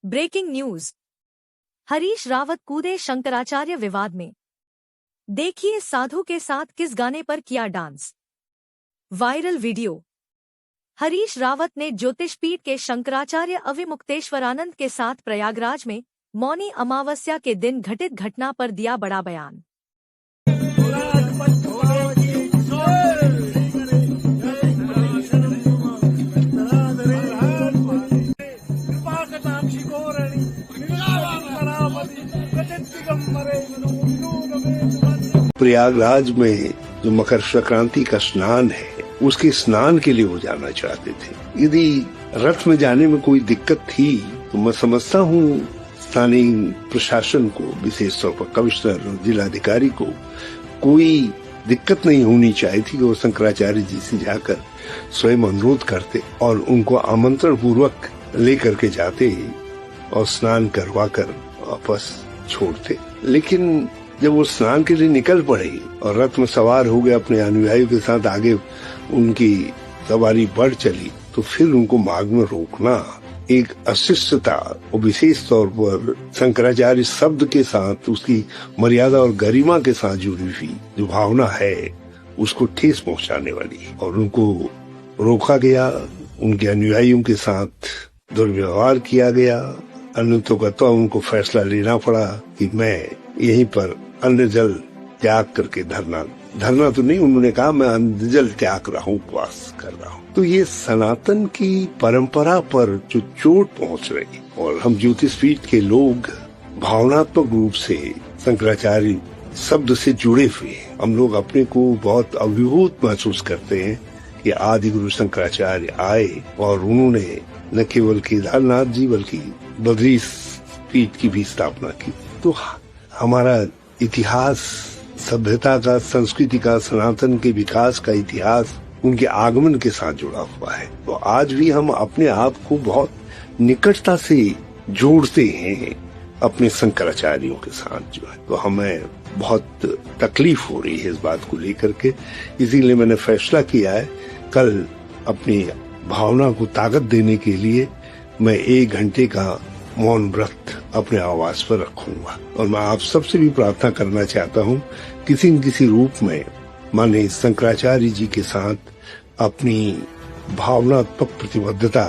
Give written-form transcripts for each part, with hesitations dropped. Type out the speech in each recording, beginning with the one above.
Breaking news. Harish Rawat कूदे शंकराचार्य विवाद में। देखिए साधु के साथ किस गाने पर किया dance. Viral video. Harish Rawat ने ज्योतिषपीठ के शंकराचार्य अविमुक्तेश्वरानंद के साथ प्रयागराज में मौनी अमावस्या के दिन घटित घटना पर दिया बड़ा बयान। प्रयागराज में जो मकर संक्रांति का स्नान है, उसके स्नान के लिए वो जाना चाहते थे। यदि रथ में जाने में कोई दिक्कत थी तो मैं समझता हूँ स्थानीय प्रशासन को, विशेष तौर पर कमिश्नर और जिलाधिकारी को कोई दिक्कत नहीं होनी चाहिए थी कि वो शंकराचार्य जी से जाकर स्वयं अनुरोध करते और उनको आमंत्रण पूर्वक लेकर के जाते और स्नान करवा कर वापस छोड़ते। लेकिन जब वो स्नान के लिए निकल पड़े और रथ में सवार हो गए अपने अनुयायियों के साथ, आगे उनकी सवारी बढ़ चली, तो फिर उनको मार्ग में रोकना एक अशिष्टता और विशेष तौर पर शंकराचार्य शब्द के साथ उसकी मर्यादा और गरिमा के साथ जुड़ी हुई जो भावना है उसको ठेस पहुंचाने वाली। और उनको रोका गया, उनके अनुयायियों के साथ दुर्व्यवहार किया गया। अन्यथा तो उनको फैसला लेना पड़ा कि मैं यहीं पर अन्न जल त्याग करके धरना तो नहीं, उन्होंने कहा मैं अन्न जल त्याग रहा हूँ, उपवास कर रहा हूँ। तो ये सनातन की परंपरा पर जो चोट पहुंच रही, और हम ज्योतिषपीठ के लोग भावनात्मक रूप से शंकराचार्य शब्द से जुड़े हुए हैं। हम लोग अपने को बहुत अभिभूत महसूस करते हैं कि आदि गुरु शंकराचार्य आए और उन्होंने न केवल केदारनाथ जी बल्कि बद्री पीठ की भी स्थापना की। तो हमारा इतिहास, सभ्यता का, संस्कृति का, सनातन के विकास का इतिहास उनके आगमन के साथ जुड़ा हुआ है। तो आज भी हम अपने आप को बहुत निकटता से जोड़ते हैं अपने शंकराचार्यों के साथ जो है। तो हमें बहुत तकलीफ हो रही है इस बात को लेकर के। इसीलिए मैंने फैसला किया है कल अपनी भावना को ताकत देने के लिए मैं 1 घंटे का मौन व्रत अपने आवास पर रखूंगा। और मैं आप सबसे भी प्रार्थना करना चाहता हूँ किसी न किसी रूप में माननीय शंकराचार्य जी के साथ अपनी भावनात्मक प्रतिबद्धता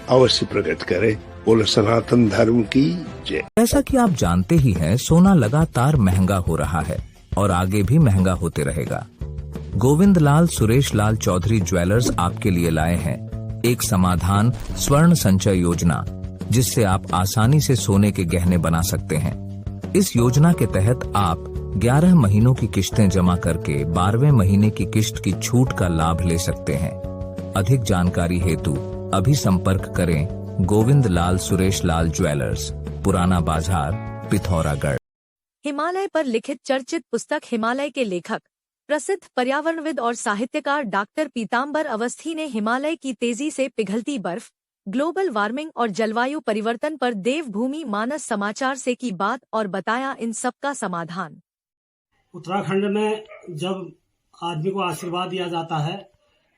अवश्य प्रकट करे। बोले सनातन धर्म की जय। जैसा कि आप जानते ही हैं, सोना लगातार महंगा हो रहा है और आगे भी महंगा होते रहेगा। गोविंद लाल सुरेश लाल चौधरी ज्वेलर्स आपके लिए लाए हैं एक समाधान स्वर्ण संचय योजना, जिससे आप आसानी से सोने के गहने बना सकते हैं। इस योजना के तहत आप 11 महीनों की किश्तें जमा करके 12वें महीने की किश्त की छूट का लाभ ले सकते हैं। अधिक जानकारी हेतु अभी संपर्क करें गोविंद लाल सुरेश लाल ज्वेलर्स, पुराना बाजार, पिथौरागढ़। हिमालय पर लिखित चर्चित पुस्तक हिमालय के लेखक प्रसिद्ध पर्यावरणविद और साहित्यकार डॉक्टर पीताम्बर अवस्थी ने हिमालय की तेजी से पिघलती बर्फ, ग्लोबल वार्मिंग और जलवायु परिवर्तन पर देवभूमि मानस समाचार से की बात और बताया इन सब का समाधान। उत्तराखंड में जब आदमी को आशीर्वाद दिया जाता है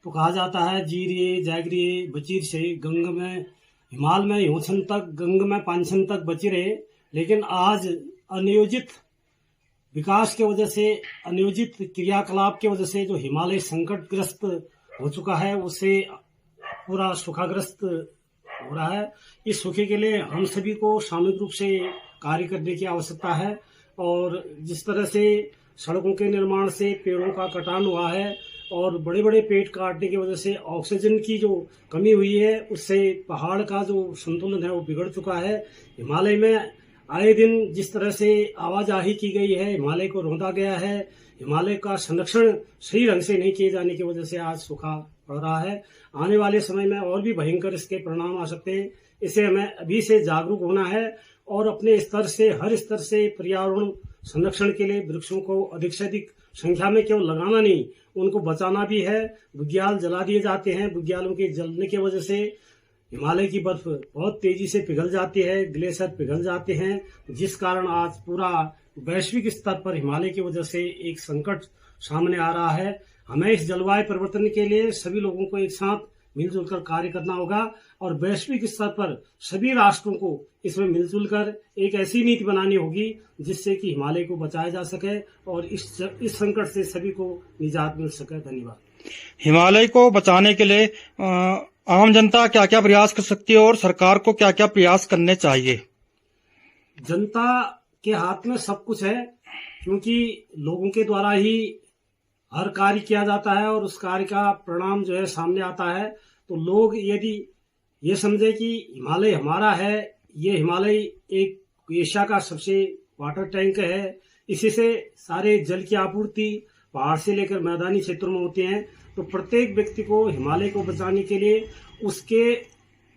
तो कहा जाता है जीरिए जागरिए बचीर से गंग में, हिमाल में योछन तक, गंग में पांछन तक बची रहे। लेकिन आज अनियोजित विकास के वजह से, अनियोजित क्रियाकलाप के वजह से जो हिमालय संकटग्रस्त हो चुका है, उससे पूरा सूखाग्रस्त हो रहा है। इस सूखे के लिए हम सभी को सामूहिक रूप से कार्य करने की आवश्यकता है। और जिस तरह से सड़कों के निर्माण से पेड़ों का कटान हुआ है और बड़े बड़े पेड़ काटने की वजह से ऑक्सीजन की जो कमी हुई है, उससे पहाड़ का जो संतुलन है वो बिगड़ चुका है। हिमालय में आए दिन जिस तरह से आवाजाही की गई है, हिमालय को रौंदा गया है, हिमालय का संरक्षण सही ढंग से नहीं किए जाने की वजह से आज सूखा पड़ रहा है। आने वाले समय में और भी भयंकर इसके परिणाम आ सकते हैं। इसे हमें अभी से जागरूक होना है और अपने स्तर से, हर स्तर से पर्यावरण संरक्षण के लिए वृक्षों को अधिक से अधिक संख्या में केवल लगाना नहीं, उनको बचाना भी है। बुग्याल जला दिए जाते हैं, बुग्यालों के जलने की वजह से हिमालय की बर्फ बहुत तेजी से पिघल जाती है, ग्लेशियर पिघल जाते हैं, जिस कारण आज पूरा वैश्विक स्तर पर हिमालय की वजह से एक संकट सामने आ रहा है। हमें इस जलवायु परिवर्तन के लिए सभी लोगों को एक साथ मिलजुल कर कार्य करना होगा और वैश्विक स्तर पर सभी राष्ट्रों को इसमें मिलजुल कर एक ऐसी नीति बनानी होगी जिससे कि हिमालय को बचाया जा सके और इस संकट से सभी को निजात मिल सके। धन्यवाद। हिमालय को बचाने के लिए आम जनता क्या क्या प्रयास कर सकती है और सरकार को क्या क्या प्रयास करने चाहिए? जनता के हाथ में सब कुछ है, क्योंकि लोगों के द्वारा ही हर कार्य किया जाता है और उस कार्य का परिणाम जो है सामने आता है। तो लोग यदि ये समझे कि हिमालय हमारा है, ये हिमालय एक एशिया का सबसे वाटर टैंक है, इसी से सारे जल की आपूर्ति पहाड़ से लेकर मैदानी क्षेत्रों में होती है। तो प्रत्येक व्यक्ति को हिमालय को बचाने के लिए उसके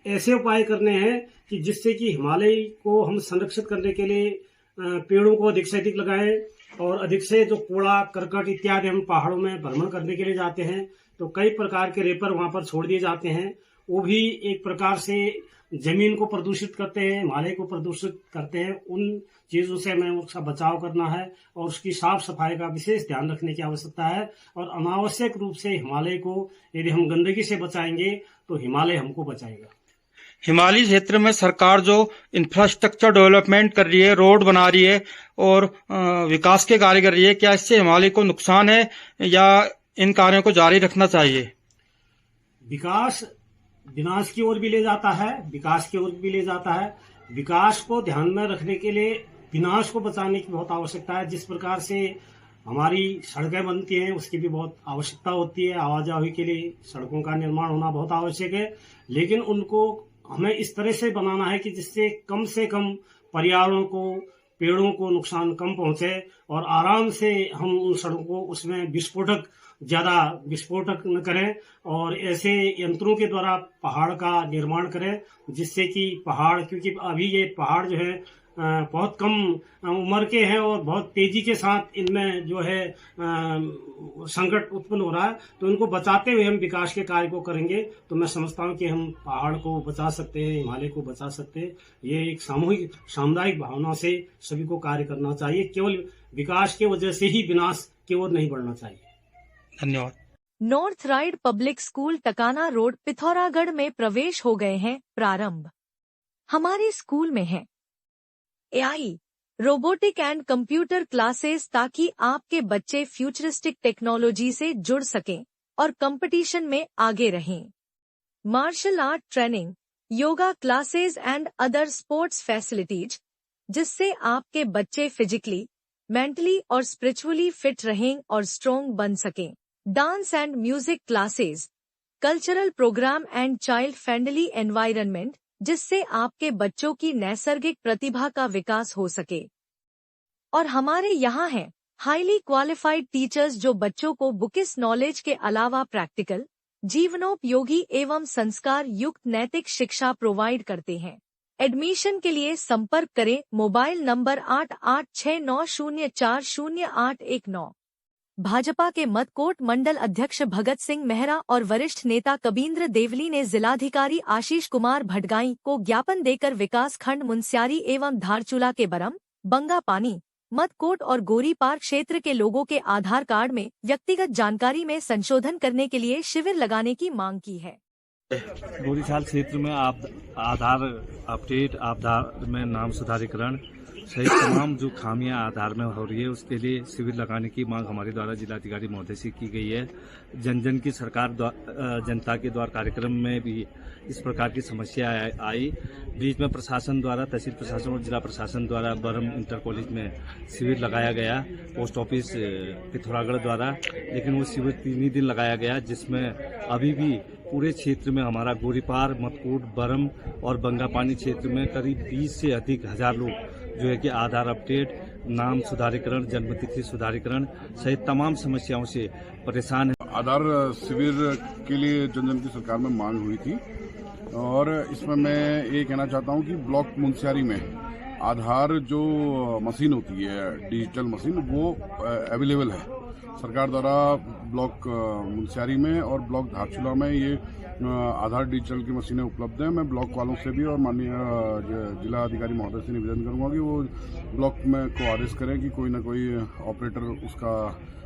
ऐसे उपाय करने हैं कि जिससे कि हिमालय को हम संरक्षित करने के लिए पेड़ों को अधिक से अधिक लगाएं और अधिक से जो कूड़ा करकट इत्यादि हम पहाड़ों में भ्रमण करने के लिए जाते हैं तो कई प्रकार के रेपर वहां पर छोड़ दिए जाते हैं, वो भी एक प्रकार से जमीन को प्रदूषित करते हैं, हिमालय को प्रदूषित करते हैं। उन चीजों से हमें उसका बचाव करना है और उसकी साफ सफाई का विशेष ध्यान रखने की आवश्यकता है। और अनावश्यक रूप से हिमालय को यदि हम गंदगी से बचाएंगे तो हिमालय हमको बचाएगा। हिमालय क्षेत्र में सरकार जो इंफ्रास्ट्रक्चर डेवलपमेंट कर रही है, रोड बना रही है और विकास के कार्य कर रही है, क्या इससे हिमालय को नुकसान है या इन कार्यों को जारी रखना चाहिए? विकास विनाश की ओर भी ले जाता है, विकास की ओर भी ले जाता है। विकास को ध्यान में रखने के लिए विनाश को बचाने की बहुत आवश्यकता है। जिस प्रकार से हमारी सड़कें बनती हैं उसकी भी बहुत आवश्यकता होती है, आवाजाही के लिए सड़कों का निर्माण होना बहुत आवश्यक है, लेकिन उनको हमें इस तरह से बनाना है कि जिससे कम से कम पर्यावरण को, पेड़ों को नुकसान कम पहुंचे और आराम से हम उन सड़कों को उसमें ज्यादा विस्फोटक न करें और ऐसे यंत्रों के द्वारा पहाड़ का निर्माण करें जिससे कि पहाड़, क्योंकि अभी ये पहाड़ जो है बहुत कम उम्र के हैं और बहुत तेजी के साथ इनमें जो है संकट उत्पन्न हो रहा है, तो इनको बचाते हुए हम विकास के कार्य को करेंगे तो मैं समझता हूं कि हम पहाड़ को बचा सकते हैं, हिमालय को बचा सकते हैं। ये एक सामूहिक सामुदायिक भावना से सभी को कार्य करना चाहिए, केवल विकास की वजह से ही विनाश की ओर नहीं बढ़ना चाहिए। धन्यवाद। North ride public school Takana road Pithoragarh में प्रवेश हो गए हैं प्रारंभ। हमारे स्कूल में है AI, robotic and computer classes ताकि आपके बच्चे फ्यूचरिस्टिक टेक्नोलॉजी से जुड़ सकें और कंपटीशन में आगे रहें। Martial art training, yoga classes and other sports facilities जिससे आपके बच्चे फिजिकली, मेंटली और स्पिरिचुअली फिट रहें और स्ट्रॉन्ग बन सकें। Dance and music classes, cultural program and child friendly environment जिससे आपके बच्चों की नैसर्गिक प्रतिभा का विकास हो सके। और हमारे यहाँ हैं हाईली क्वालिफाइड टीचर्स जो बच्चों को बुकिश नॉलेज के अलावा प्रैक्टिकल, जीवनोपयोगी एवं संस्कार युक्त नैतिक शिक्षा प्रोवाइड करते हैं। एडमिशन के लिए संपर्क करें मोबाइल नंबर 8869040819। भाजपा के मतकोट मंडल अध्यक्ष भगत सिंह मेहरा और वरिष्ठ नेता कबींद्र देवली ने जिलाधिकारी आशीष कुमार भटगाई को ज्ञापन देकर विकास खंड मुनस्यारी एवं धारचूला के बरम, बंगा पानी, मतकोट और गोरीपार क्षेत्र के लोगों के आधार कार्ड में व्यक्तिगत जानकारी में संशोधन करने के लिए शिविर लगाने की मांग की है। गोरीछाल क्षेत्र में आधार अपडेट, आधार में नाम सुधारीकरण सहित तमाम जो खामियां आधार में हो रही है उसके लिए शिविर लगाने की मांग हमारे द्वारा जिलाधिकारी महोदय से की गई है। जन जन की सरकार जनता के द्वार कार्यक्रम में भी इस प्रकार की समस्या आई। बीच में प्रशासन द्वारा, तहसील प्रशासन और जिला प्रशासन द्वारा बरम इंटर कॉलेज में शिविर लगाया गया पोस्ट ऑफिस पिथौरागढ़ द्वारा, लेकिन वो शिविर 3 दिन लगाया गया जिसमें अभी भी पूरे क्षेत्र में हमारा गोरीपार, मतकोट, बरम और बंगापानी क्षेत्र में करीब 20 से अधिक हजार लोग जो है कि आधार अपडेट, नाम सुधारीकरण, जन्मतिथि सुधारीकरण सहित तमाम समस्याओं से परेशान है। आधार शिविर के लिए जन जन की सरकार में मांग हुई थी और इसमें मैं ये कहना चाहता हूँ कि ब्लॉक मुनस्यारी में आधार जो मशीन होती है, डिजिटल मशीन, वो अवेलेबल है। सरकार द्वारा ब्लॉक मुनस्यारी में और ब्लॉक धारचूला में ये आधार डिजिटल की मशीनें उपलब्ध हैं। मैं ब्लॉक वालों से भी और माननीय जिला अधिकारी महोदय से निवेदन करूंगा कि वो ब्लॉक में को आदेश करें कि कोई ना कोई ऑपरेटर उसका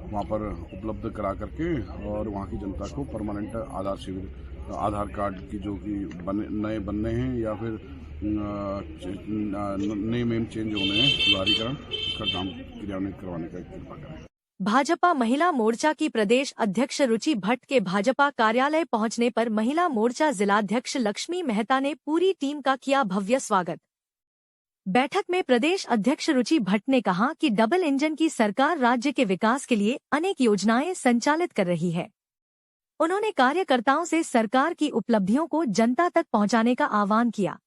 वहां पर उपलब्ध करा करके और वहां की जनता को परमानेंट आधार शिविर, आधार कार्ड की जो कि नए बनने हैं या फिर नेम एम चेंज होने हैं, सुधारीकरण, उसका काम क्रियान्वित करवाने का कृपा करें। भाजपा महिला मोर्चा की प्रदेश अध्यक्ष रुचि भट्ट के भाजपा कार्यालय पहुंचने पर महिला मोर्चा जिलाध्यक्ष लक्ष्मी मेहता ने पूरी टीम का किया भव्य स्वागत। बैठक में प्रदेश अध्यक्ष रुचि भट्ट ने कहा कि डबल इंजन की सरकार राज्य के विकास के लिए अनेक योजनाएं संचालित कर रही है। उन्होंने कार्यकर्ताओं से सरकार की उपलब्धियों को जनता तक पहुंचाने का आह्वान किया।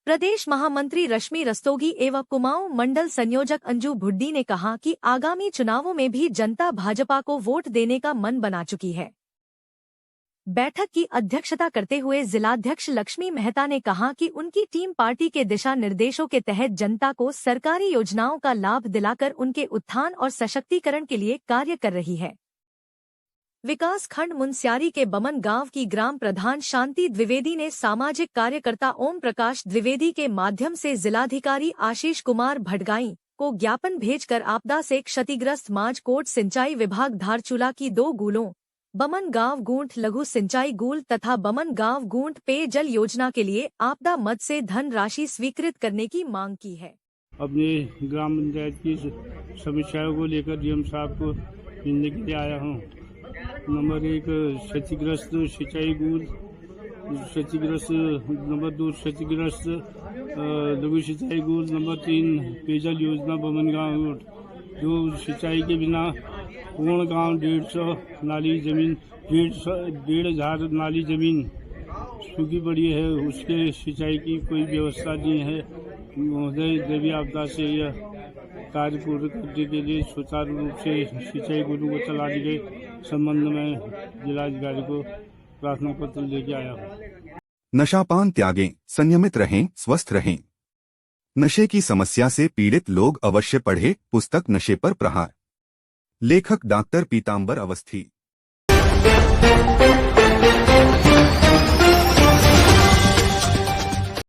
प्रदेश महामंत्री रश्मि रस्तोगी एवं कुमाऊं मंडल संयोजक अंजू भुड्डी ने कहा कि आगामी चुनावों में भी जनता भाजपा को वोट देने का मन बना चुकी है। बैठक की अध्यक्षता करते हुए जिलाध्यक्ष लक्ष्मी मेहता ने कहा कि उनकी टीम पार्टी के दिशा निर्देशों के तहत जनता को सरकारी योजनाओं का लाभ दिलाकर उनके उत्थान और सशक्तिकरण के लिए कार्य कर रही है। विकास खंड मुनस्यारी के बमन गांव की ग्राम प्रधान शांति द्विवेदी ने सामाजिक कार्यकर्ता ओम प्रकाश द्विवेदी के माध्यम से जिलाधिकारी आशीष कुमार भटगाई को ज्ञापन भेजकर आपदा से क्षतिग्रस्त मांझकोट सिंचाई विभाग धारचूला की 2 गूलों बमन गांव गूंठ लघु सिंचाई गूल तथा बमन गांव गूंठ पेयजल योजना के लिए आपदा मद से धन राशि स्वीकृत करने की मांग की है। अपने ग्राम पंचायत की समस्याओं को लेकर डीएम साहब को मिलने के लिए आया हूँ। नंबर 1 क्षतिग्रस्त सिंचाई गूल, क्षतिग्रस्त नंबर 2 क्षतिग्रस्त लघु सिंचाई गूल, नंबर 3 पेयजल योजना बमन गांव जो सिंचाई के बिना पूर्ण गांव 150 नाली जमीन 1,500 नाली जमीन सूखी पड़ी है, उसके सिंचाई की कोई व्यवस्था नहीं है। महोदय देवी आपदा से यह कार्य पूर्ण करने के लिए सुचारू रूप से सिंचाई गुरु को चलाने के संबंध में जिलाधिकारी को प्रार्थना पत्र लेके आया हूँ। नशापान त्यागें, संयमित रहें, स्वस्थ रहें। नशे की समस्या से पीड़ित लोग अवश्य पढ़े पुस्तक नशे पर प्रहार। लेखक डॉक्टर पीतांबर अवस्थी।